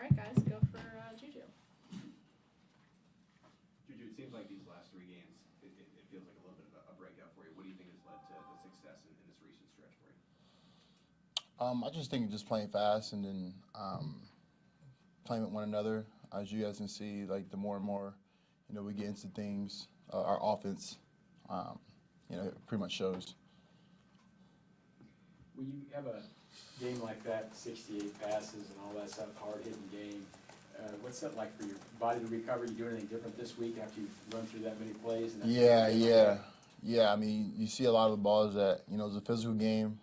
right, guys, go for JuJu. JuJu, it seems like these last 3 games, it feels like a little bit of a breakout for you. What do you think has led to the success in this recent stretch for you? I just think just playing fast and then playing with one another. As you guys can see, like the more and more, we get into things, our offense, it pretty much shows. When you have a game like that, 68 passes and all that stuff, hard-hitting game, what's that like for your body to recover? You do anything different this week after you run through that many plays? And Yeah. I mean, you see a lot of the balls that, it's a physical game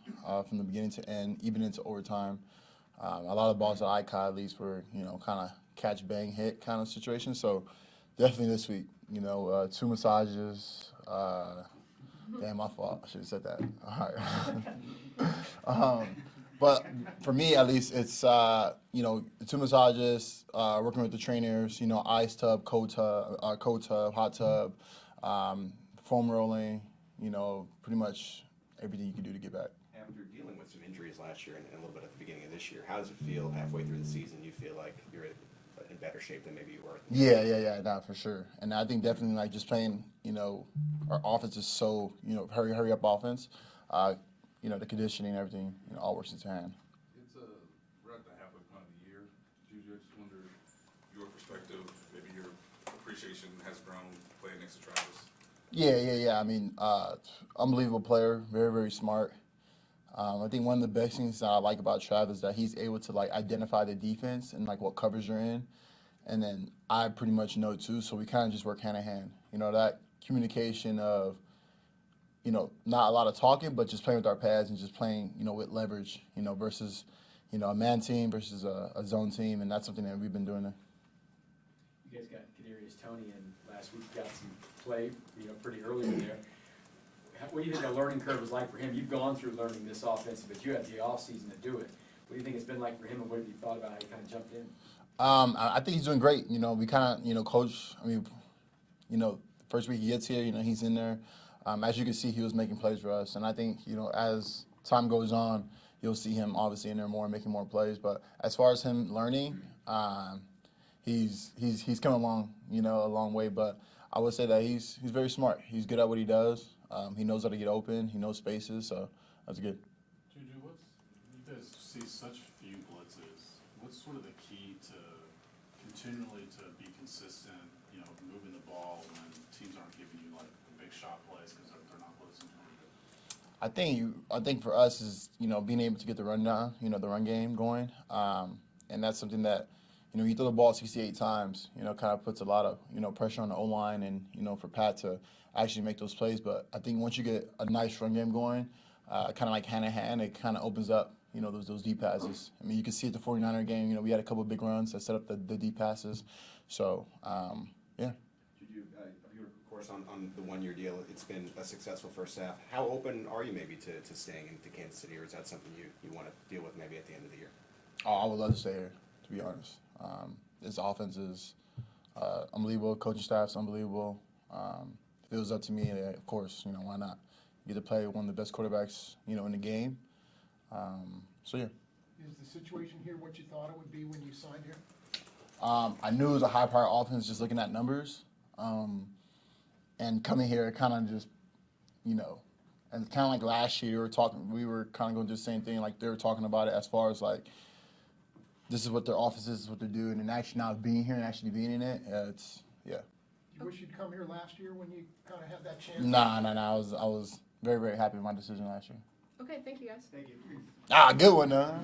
from the beginning to end, even into overtime. A lot of balls that I caught, at least, were, kind of catch, bang, hit kind of situation. So definitely this week, 2 massages. Damn, my fault. I should have said that. All right. But for me, at least, it's, 2 massages, working with the trainers, ice tub, cold tub, hot tub, foam rolling, pretty much everything you can do to get back. After dealing with some injuries last year and a little bit at the beginning of this year, how does it feel halfway through the season? You feel like you're in better shape than maybe you were? Yeah, nah, for sure. And I think definitely like just playing, our offense is so, hurry up offense. The conditioning and everything, all works into hand. We're at the halfway point of the year. JuJu, I just wonder your perspective, maybe your appreciation has grown playing next to Travis. Yeah. I mean, unbelievable player, very, very smart. I think one of the best things that I like about Travis is that he's able to identify the defense and what coverage you're in, and then I pretty much know too. So we kind of just work hand in hand. That communication of not a lot of talking, but just playing with our pads and just playing with leverage. Versus a man team versus a zone team, and that's something that we've been doing. You guys got Kadarius Toney, and last week got some play, pretty early in there. What do you think the learning curve was like for him? You've gone through learning this offense, but you had the off season to do it. What do you think it's been like for him, and what have you thought about how he kind of jumped in? I think he's doing great. We kind of, coach. I mean, first week he gets here, he's in there. As you can see, he was making plays for us, and I think, as time goes on, you'll see him obviously in there more, making more plays. But as far as him learning, he's come along, a long way. But I would say that he's very smart. He's good at what he does. He knows how to get open. He knows spaces, so that's good. JuJu, you guys see such few blitzes. What's sort of the key to continually to be consistent, moving the ball when teams aren't giving you the big shot plays because they're not blitzing? I think for us is being able to get the run down, the run game going, and that's something that you throw the ball 68 times, kind of puts a lot of pressure on the O-line and for Pat to actually make those plays. But I think once you get a nice run game going, kind of like hand in hand, it kind of opens up those deep passes. I mean, you can see at the 49er game, we had a couple of big runs that set up the deep passes. So yeah. JuJu, of course, on the 1-year deal, it's been a successful first half. How open are you maybe to staying into Kansas City, or is that something you want to deal with maybe at the end of the year? Oh, I would love to stay here, to be honest. This offense is unbelievable. Coaching staff's unbelievable. If it was up to me, of course, why not? You get to play one of the best quarterbacks, in the game. So yeah. Is the situation here what you thought it would be when you signed here? I knew it was a high-power offense just looking at numbers. And coming here, kind of just, and kind of like last year, we were kind of going to do the same thing. Like they were talking about it as far as this is what their offense is, this is what they're doing, and actually now being here and actually being in it, yeah. You wish you'd come here last year when you kind of had that chance? Nah. I was very, very happy with my decision last year. Okay, thank you, guys. Thank you. Good one, huh?